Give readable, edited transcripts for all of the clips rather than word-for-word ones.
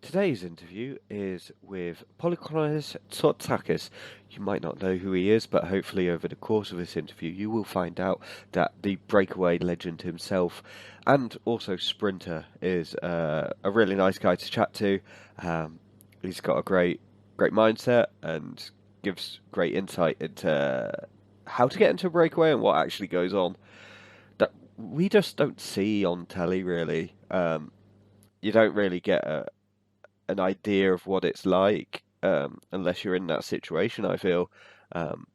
Today's interview is with Polychronis Tzortzakis. You might not know who he is, but hopefully over the course of this interview you will find out that the breakaway legend himself and also sprinter is a really nice guy to chat to. He's got a great mindset and gives great insight into how to get into a breakaway and what actually goes on that we just don't see on telly really. You don't really get an idea of what it's like unless you're in that situation, I feel. Um,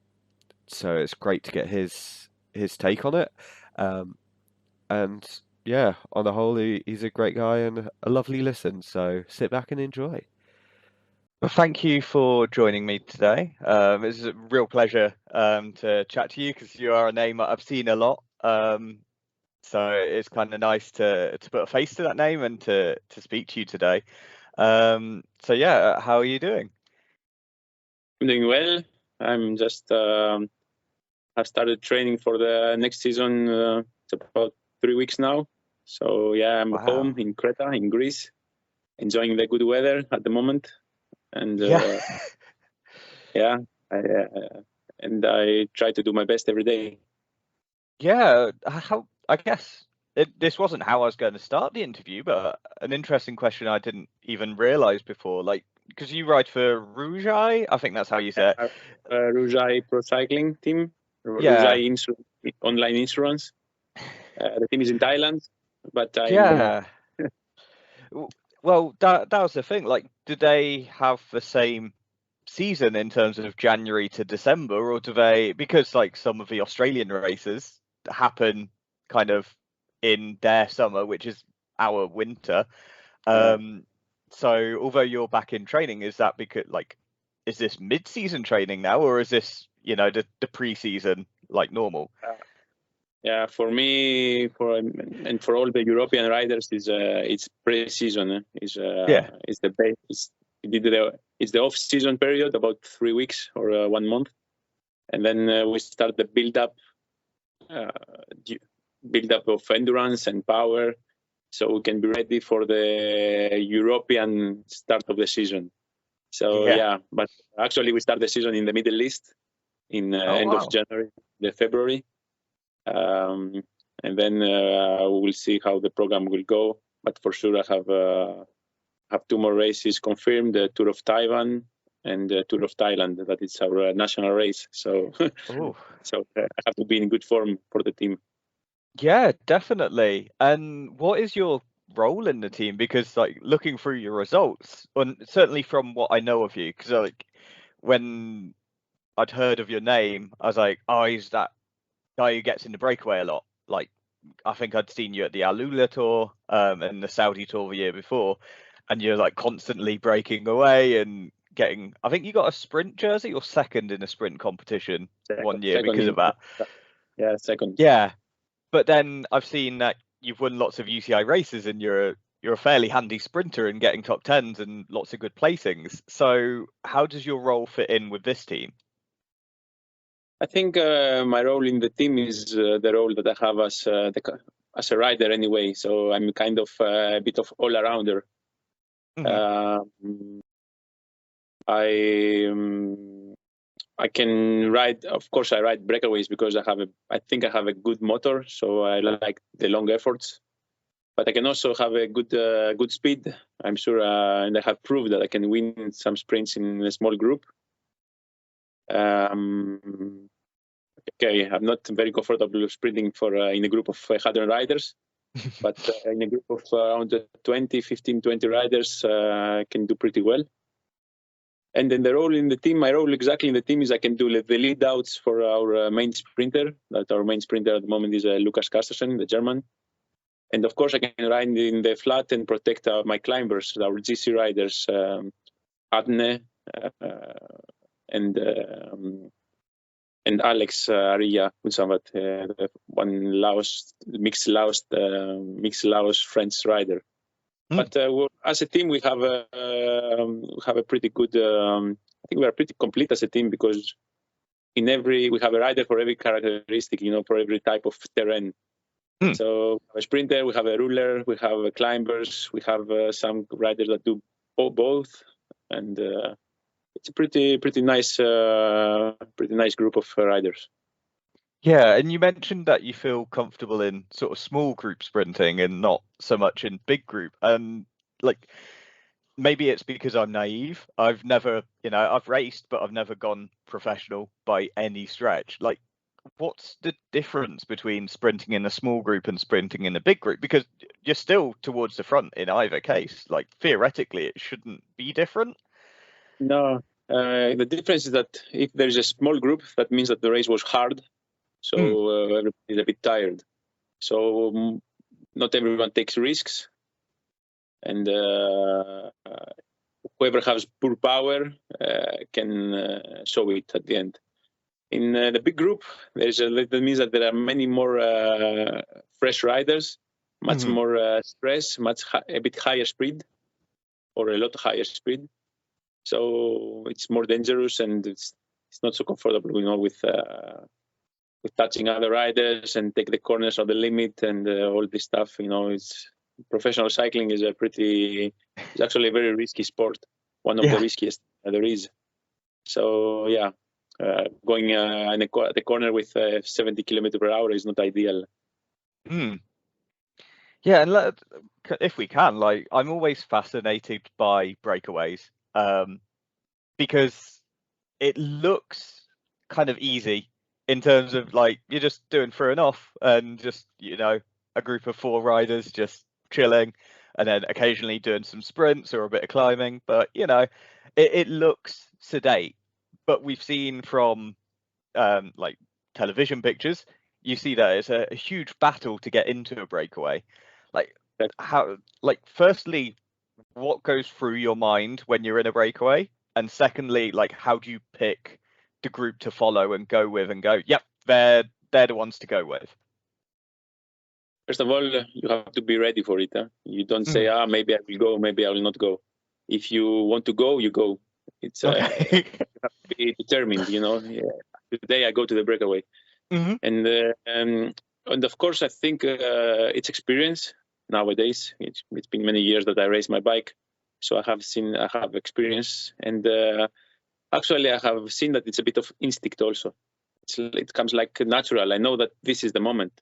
so it's great to get his take on it. Um, and yeah, on the whole, he's a great guy and a lovely listen. So sit back and enjoy. Well, thank you for joining me today. It's a real pleasure to chat to you because you are a name I've seen a lot. So it's kind of nice to put a face to that name and to speak to you today. So yeah, how are you doing? I'm doing well. I'm just I've started training for the next season. It's about 3 weeks now. So yeah, I'm home in Creta, in Greece, enjoying the good weather at the moment. And yeah, I try to do my best every day. Yeah, I guess this wasn't how I was going to start the interview, but an interesting question I didn't even realize before. Like, because you ride for Rougai, I think that's how you say it. Rougai Pro Cycling Team. Yeah. Rougai online insurance. The team is in Thailand, but yeah. Well, that was the thing. Like, do they have the same season in terms of January to December, or do they? Because like some of the Australian races happen kind of in their summer, which is our winter. So although you're back in training, is that because like, is this mid-season training now, or is this the pre-season like normal? Yeah, for me, for all the European riders, it's pre-season. It's the base. It's the off-season period, about 3 weeks or 1 month, and then we start the build-up of endurance and power, so we can be ready for the European start of the season. So yeah, but actually we start the season in the Middle East in end of January, February. And then we'll see how the program will go. But for sure, I have 2 more races confirmed: the Tour of Taiwan and the Tour of Thailand. That is our national race. So, so I have to be in good form for the team. Yeah, definitely. And what is your role in the team? Because like looking through your results, and certainly from what I know of you, because like when I'd heard of your name, I was like, oh, he's that guy who gets in the breakaway a lot. Like, I think I'd seen you at the Alula tour and the Saudi tour the year before, and you're like constantly breaking away and getting. I think you got a sprint jersey or second in a sprint competition one year because of that. Yeah, second. Yeah, but then I've seen that you've won lots of UCI races and you're a fairly handy sprinter and getting top 10s and lots of good placings. So how does your role fit in with this team? I think my role in the team is the role that I have as a rider anyway. So I'm kind of a bit of all-arounder. I can ride. Of course, I ride breakaways because I think I have a good motor, so I like the long efforts. But I can also have a good speed. I'm sure, and I have proved that I can win some sprints in a small group. Okay, I'm not very comfortable sprinting in a group of 100 riders, but in a group of around 20 riders, I can do pretty well. And then the role in the team, my role exactly in the team is I can do the lead outs for our main sprinter. That our main sprinter at the moment is Lukas Carstensen, the German. And of course, I can ride in the flat and protect my climbers, our GC riders, Adne and Alex Arilla, one mixed Laos French rider. But as a team, we have a pretty good. I think we are pretty complete as a team because we have a rider for every characteristic, for every type of terrain. So we have a sprinter, we have a ruler, we have climbers, we have some riders that do both, and it's a pretty nice group of riders. Yeah, and you mentioned that you feel comfortable in sort of small group sprinting and not so much in big group. And like maybe it's because I'm naive. I've never, I've raced, but I've never gone professional by any stretch. Like, what's the difference between sprinting in a small group and sprinting in a big group? Because you're still towards the front in either case. Like, theoretically, it shouldn't be different. No, the difference is that if there is a small group, that means that the race was hard. So everybody is a bit tired. So not everyone takes risks, and whoever has poor power can show it at the end. In the big group, that means that there are many more fresh riders, much more stress, a bit higher speed, or a lot higher speed. So it's more dangerous, and it's not so comfortable, with touching other riders and take the corners of the limit and all this stuff. It's professional cycling is it's actually a very risky sport, one of the riskiest there is. So yeah, going in the corner with 70 kilometers per hour is not ideal. Yeah, and if we can, like, I'm always fascinated by breakaways, because it looks kind of easy in terms of like you're just doing through and off and just a group of 4 riders just chilling and then occasionally doing some sprints or a bit of climbing, but it looks sedate. But we've seen from like television pictures, you see that it's a huge battle to get into a breakaway. Like, firstly, what goes through your mind when you're in a breakaway, and secondly, like, how do you pick the group to follow and go with and go, yep, they're the ones to go with? First of all, you have to be ready for it. You don't say, maybe I will go, maybe I will not go. If you want to go, you go. It's Okay. you have to be determined. Today I go to the breakaway, and of course I think it's experience. Nowadays, it's been many years that I race my bike, so I have experience, and actually I have seen that it's a bit of instinct also. It comes like natural. I know that this is the moment.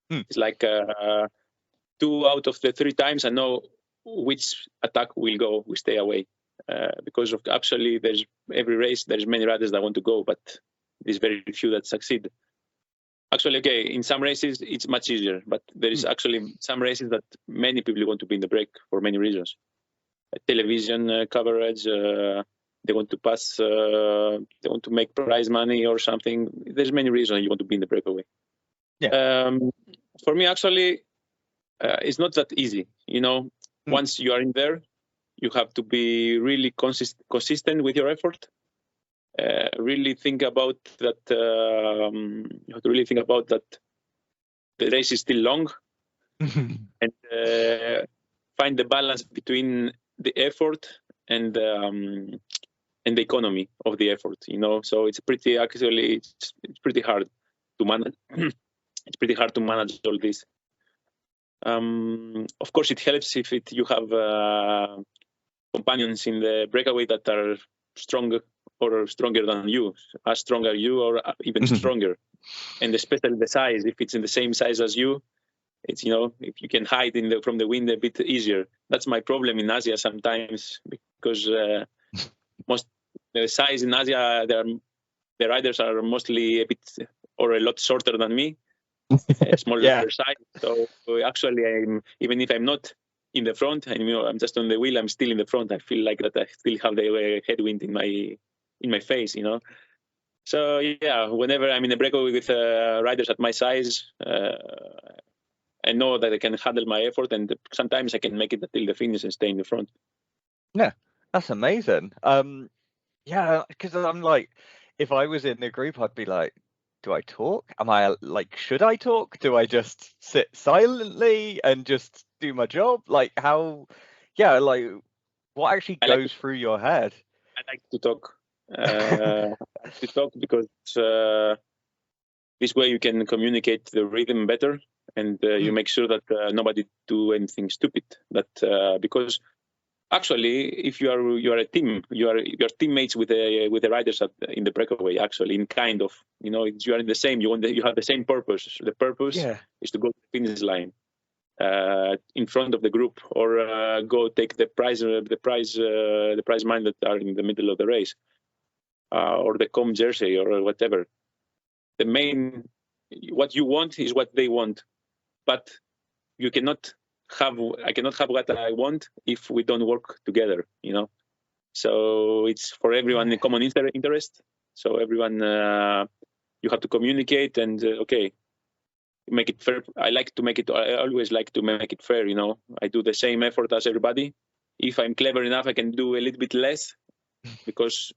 It's like 2 out of the 3 times I know which attack will stay away, because of actually there's every race there's many riders that want to go, but there's very few that succeed. Actually, okay, in some races it's much easier, but there is actually some races that many people want to be in the break for many reasons. Television coverage, they want to pass, they want to make prize money or something. There's many reasons you want to be in the breakaway. Yeah. For me, actually, it's not that easy. Once you are in there, you have to be really consistent with your effort. Really think about that. You have to really think about that. The race is still long, and find the balance between the effort and the economy of the effort. So it's pretty hard to manage. It's pretty hard to manage all this. Of course, it helps if you have companions in the breakaway that are stronger than you, as strong as you, or even stronger. And especially the size. If it's in the same size as you, it's if you can hide from the wind a bit easier. That's my problem in Asia sometimes, because the size in Asia, the riders are mostly a bit or a lot shorter than me. Smaller size. So actually, even if I'm not in the front, I'm just on the wheel, I'm still in the front. I feel like that I still have the headwind in my face. So yeah, whenever I'm in a breakaway with riders at my size, I know that I can handle my effort, and sometimes I can make it until the finish and stay in the front. Yeah, that's amazing. Yeah, because I'm like, if I was in the group, I'd be like, do I talk? Am I like, should I talk? Do I just sit silently and just do my job? Like, how? Yeah, like, what actually goes through your head? I like to talk. Because this way you can communicate the rhythm better, and you make sure that nobody do anything stupid. Because Actually, if you are a team, you're teammates with the riders in the breakaway. Actually, in kind of, you are in the same. You have the same purpose. The purpose is to go to the finish line in front of the group, or go take the prize money that are in the middle of the race, or the com jersey or whatever. The main, what you want is what they want, but I cannot have what I want if we don't work together, So it's for everyone a common interest. So everyone, you have to communicate and make it fair. I always like to make it fair, I do the same effort as everybody. If I'm clever enough, I can do a little bit less, because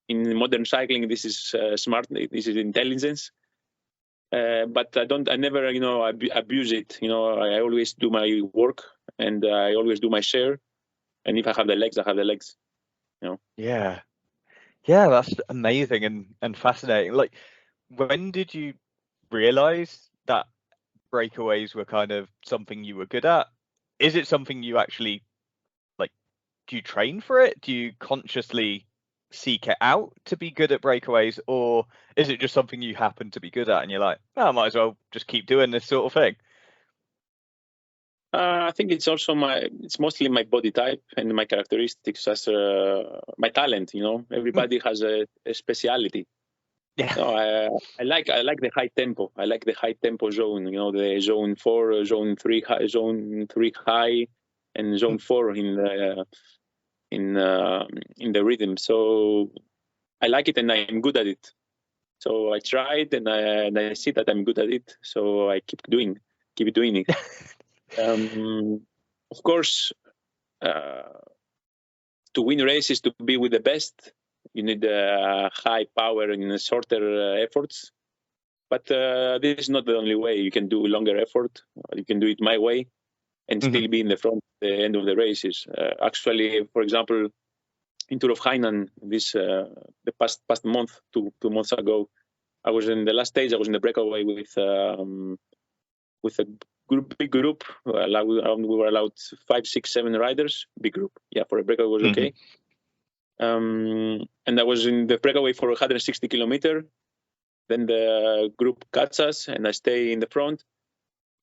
in modern cycling, this is smart. This is intelligence. But I never, abuse it. I always do my work, and I always do my share. And if I have the legs, I have the legs. Yeah, that's amazing and fascinating. Like, when did you realize that breakaways were kind of something you were good at? Is it something you actually like? Do you train for it? Do you consciously seek it out to be good at breakaways, or is it just something you happen to be good at and you're like, I might as well just keep doing this sort of thing? I think it's mostly my body type and my characteristics, as my talent. Everybody has a speciality. Yeah. I like the high tempo. I like the high tempo zone. The zone 4, zone 3, zone 3 high, and zone 4 in the rhythm. So I like it, and I'm good at it. So I tried, and I see that I'm good at it. So I keep doing it. Of course, to win races, to be with the best, you need high power and shorter efforts. But this is not the only way. You can do longer effort. You can do it my way, and still be in the front at the end of the races. Actually, for example, in Tour of Hainan, the past month, 2 months ago, I was in the last stage. I was in the breakaway with a big group. We were allowed 5, 6, 7 riders. Big group. Yeah, for a breakaway was okay. And I was in the breakaway for 160 kilometers. Then the group cuts us, and I stay in the front.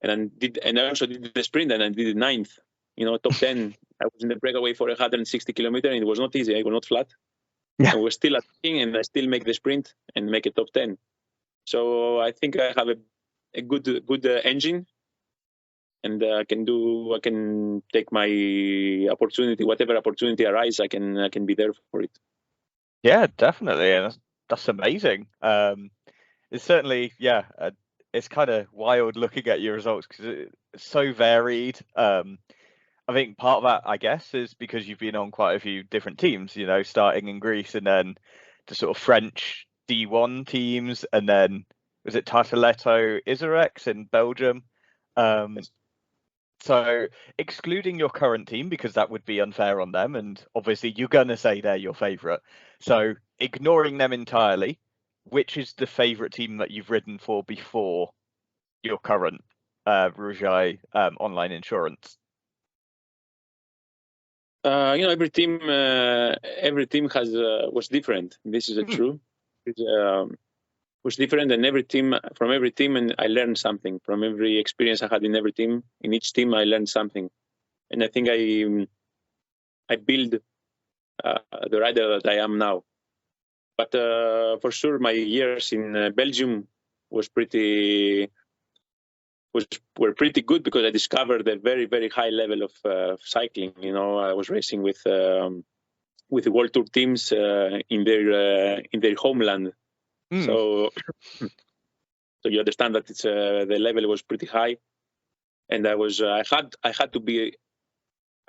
And I also did the sprint, and I did the 9th. Top 10. I was in the breakaway for 160 kilometers, and it was not easy. It was not flat. Yeah. And we're still attacking, and I still make the sprint and make a top 10. So I think I have a good engine, and I can take my opportunity, whatever opportunity arises, I can be there for it. Yeah, definitely, and that's amazing. It's certainly, it's kind of wild looking at your results because it's so varied. I think part of that, I guess, is because you've been on quite a few different teams, starting in Greece, and then the sort of French D1 teams, and then was it Tartaletto Isorex in Belgium? So excluding your current team, because that would be unfair on them, and obviously you're going to say they're your favourite. So ignoring them entirely, which is the favourite team that you've ridden for before your current Rougai online insurance? Every team has was different. This is true. Was different, and from every team, and I learned something from every experience I had in every team. In each team, I learned something, and I think I build the rider that I am now. But for sure, my years in Belgium were pretty good, because I discovered a very, very high level of cycling. I was racing with the World Tour teams in their homeland. So you understand that it's the level was pretty high, and I had to be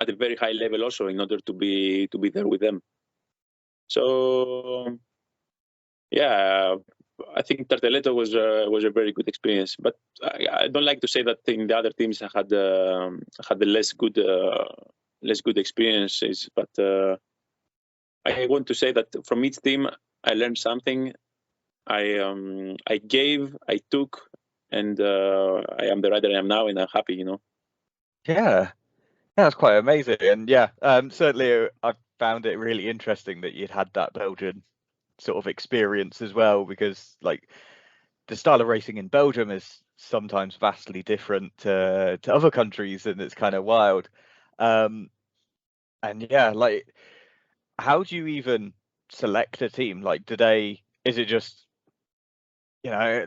at a very high level also in order to be there with them. So I think Tartaletto was a very good experience, but I don't like to say that in the other teams I had the less good experiences. But I want to say that from each team I learned something. I gave, I took, and I am the rider I am now, and I'm happy. Yeah, That's quite amazing. And yeah, certainly I found it really interesting that you'd had that Belgian sort of experience as well, because like the style of racing in Belgium is sometimes vastly different to other countries, and it's kind of wild. Um, and yeah, like how do you even select a team? Like, is it just, you know,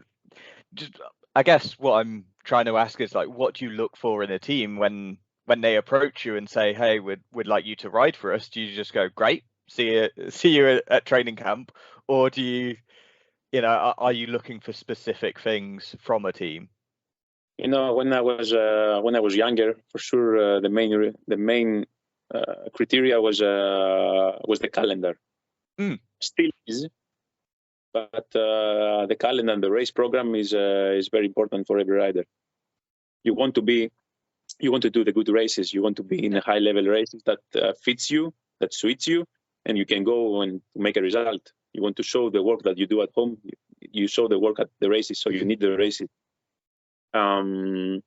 just, I guess what I'm trying to ask is like, what do you look for in a team when they approach you and say, "Hey, we'd like you to ride for us"? Do you just go, "Great, see you at training camp," or do you, are you looking for specific things from a team? When I was younger, for sure, the main criteria was the calendar. Still is, but the calendar and the race program is very important for every rider. You want to do the good races. You want to be in a high level races that fits you, that suits you, and you can go and make a result. You want to show the work that you do at home. You show the work at the races, so you need the races. So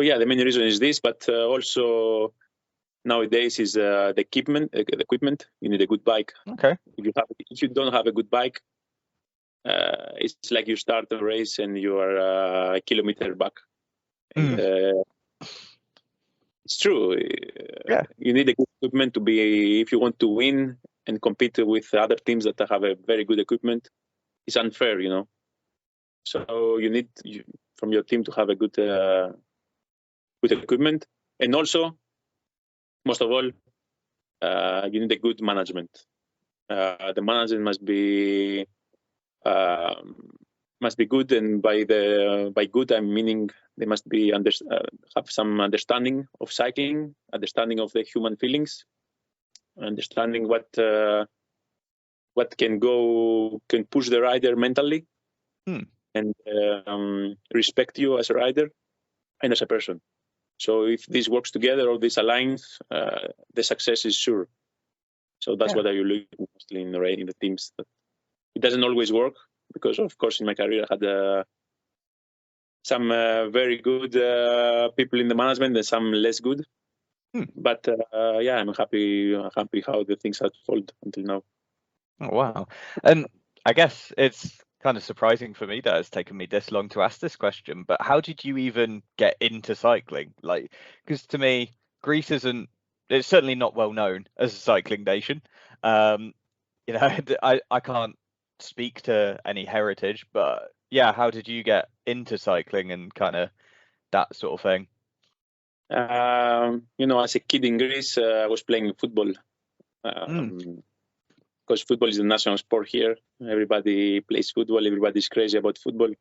yeah, the main reason is this, but also nowadays is the equipment. You need a good bike. Okay. If you don't have a good bike, it's like you start a race and you are a kilometer back. And, it's true. Yeah. You need a good equipment to be, if you want to win and compete with other teams that have a very good equipment. It's unfair, So you need from your team to have a good equipment, and also, most of all, you need a good management. The management must be good, and by good I'm meaning they must be have some understanding of cycling, understanding of the human feelings, understanding what can push the rider mentally, and respect you as a rider and as a person. So if this works together, or this aligns, the success is sure. So that's what I look mostly in the teams. It doesn't always work, because of course in my career I had some very good people in the management and some less good. But yeah, I'm happy how the things unfold until now. Oh, wow. And I guess it's kind of surprising for me that it's taken me this long to ask this question, but how did you even get into cycling? Like, because to me, Greece it's certainly not well known as a cycling nation. I can't speak to any heritage, but yeah, how did you get into cycling and kind of that sort of thing? As a kid in Greece, I was playing football. Because football is the national sport here. Everybody plays football. Everybody's crazy about football.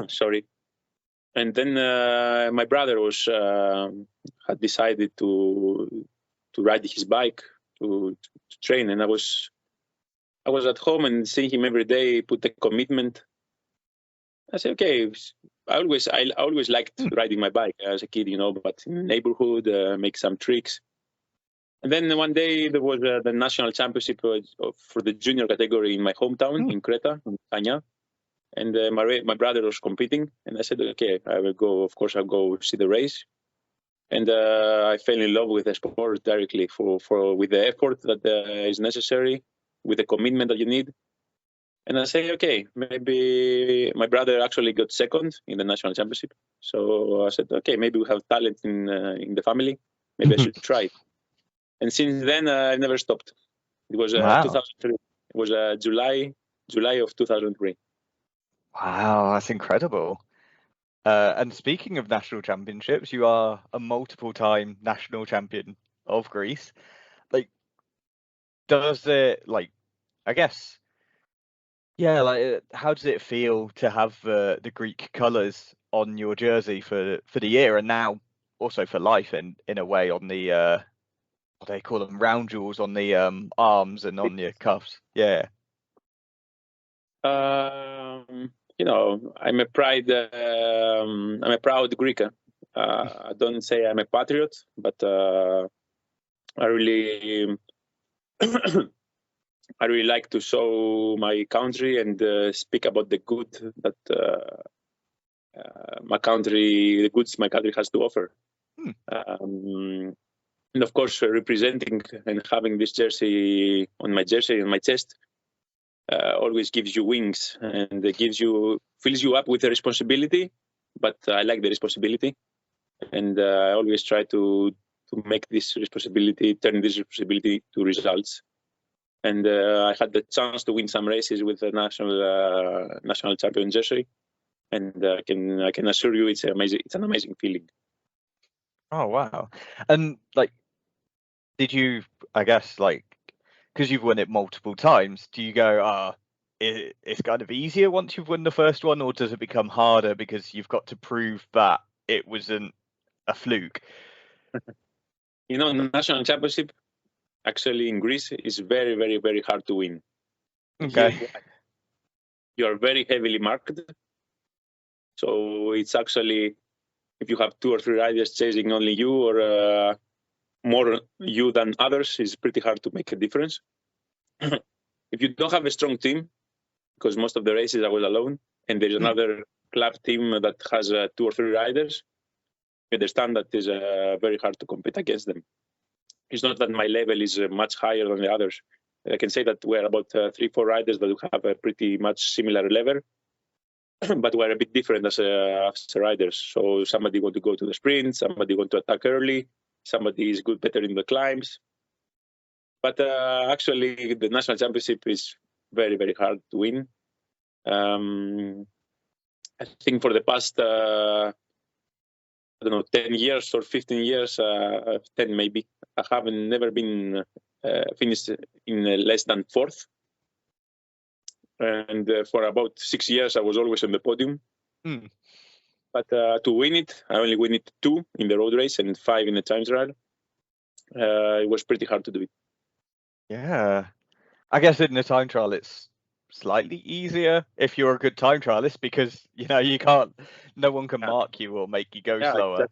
Sorry. And then my brother had decided to ride his bike to train, and I was at home and seeing him every day put a commitment. I said, okay. I always liked riding my bike as a kid, but in the neighborhood, make some tricks. And then one day there was the national championship for the junior category in my hometown in Creta, in Kanya. And my brother was competing, and I said, okay, I will go. Of course, I'll go see the race. And I fell in love with the sport directly with the effort that is necessary, with the commitment that you need. And I say, okay, maybe my brother actually got second in the national championship. So I said, okay, maybe we have talent in the family. Maybe I should try. And since then, I never stopped. It was 2003. It was July of 2003. Wow, that's incredible. And speaking of national championships, you are a multiple-time national champion of Greece. Like, does it, like, I guess, yeah, like, how does it feel to have the Greek colours on your jersey for the year, and now also for life in a way, on the what do they call them, round jewels on the arms and on your cuffs? Yeah. I'm a proud Greek. I don't say I'm a patriot, but I really I really like to show my country and speak about the good that the goods my country has to offer. And of course, representing and having this jersey on my jersey and my chest always gives you wings, and it fills you up with the responsibility. But I like the responsibility, and I always try to make this responsibility, turn this responsibility to results. And I had the chance to win some races with the national champion jersey, and I can assure you it's amazing. It's an amazing feeling. Oh wow! And like, did you? I guess like, because you've won it multiple times, do you go, it's kind of easier once you've won the first one, or does it become harder because you've got to prove that it wasn't a fluke? You know, national championship actually in Greece is very, very, very hard to win. Okay. Here, you are very heavily marked. So it's actually, if you have 2 or 3 riders chasing only you, or more you than others, it's pretty hard to make a difference. If you don't have a strong team, because most of the races I was alone, and there's another club team that has 2 or 3 riders, you understand that it's very hard to compete against them. It's not that my level is much higher than the others. I can say that we're about 3, 4 riders that have a pretty much similar level, but we're a bit different as riders. So somebody want to go to the sprint, somebody want to attack early, somebody is better in the climbs. But actually, the national championship is very, very hard to win. I think for the past, 10 years or 15 years, 10 maybe, I haven't never been finished in less than 4th. And for about 6 years, I was always on the podium. But to win it, I only win it 2 in the road race and 5 in the time trial. It was pretty hard to do it. Yeah, I guess in the time trial it's slightly easier if you're a good time trialist, because no one can mark you or make you go slower.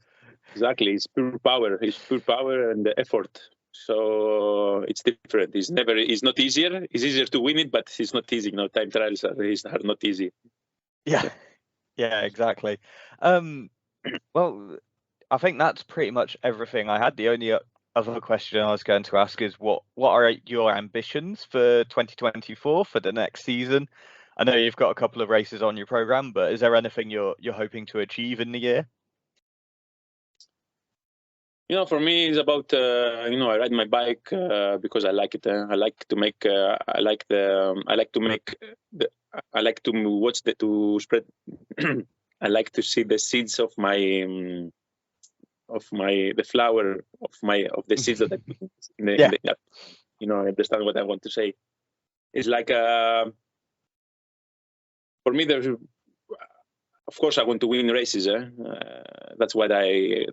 Exactly, it's pure power. It's pure power and effort. So it's different. It's not easier. It's easier to win it, but it's not easy. Time trials are not easy. Yeah, exactly. Well, I think that's pretty much everything I had. The only other question I was going to ask is what are your ambitions for 2024 for the next season? I know you've got a couple of races on your program, but is there anything you're hoping to achieve in the year? For me, it's about I ride my bike because I like it. I like to spread. I like to see the seeds of the flower of the seeds that I put I understand what I want to say. It's like for me, of course I want to win races. That's why I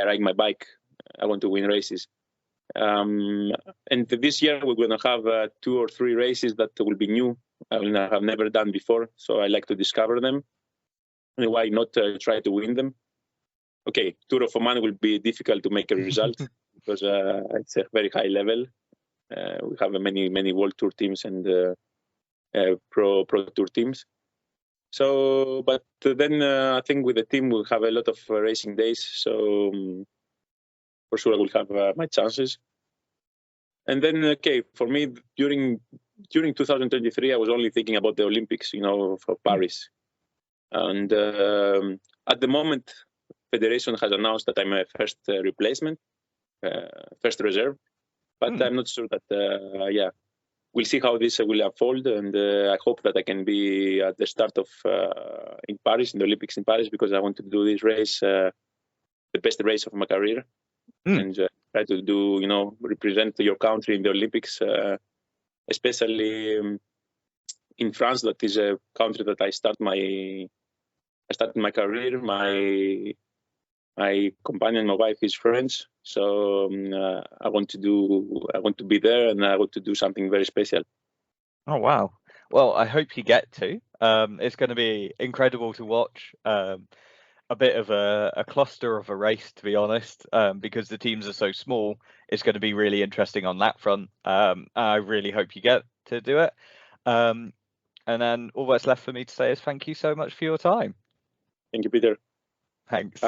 ride my bike. I want to win races. And this year we're going to have 2 or 3 races that will be new. I have never done before, so I like to discover them. And why not try to win them? Okay, Tour of Oman will be difficult to make a result because it's a very high level. We have many World Tour teams and Pro Tour teams. So, but then I think with the team we'll have a lot of racing days. So for sure I will have my chances. And then, for me, during 2023, I was only thinking about the Olympics, for Paris. And at the moment, Federation has announced that I'm a first replacement, first reserve. But I'm not sure that, we'll see how this will unfold. And I hope that I can be at the start of in Paris, in the Olympics in Paris, because I want to do this race, the best race of my career. And try to do, represent your country in the Olympics, especially in France. That is a country that I started my career. My companion, my wife, is French, so I want to be there, and I want to do something very special. Oh wow! Well, I hope you get to. It's going to be incredible to watch. A bit of a cluster of a race, to be honest, because the teams are so small. It's going to be really interesting on that front. I really hope you get to do it. And then all that's left for me to say is thank you so much for your time. Thank you, Peter. Thanks.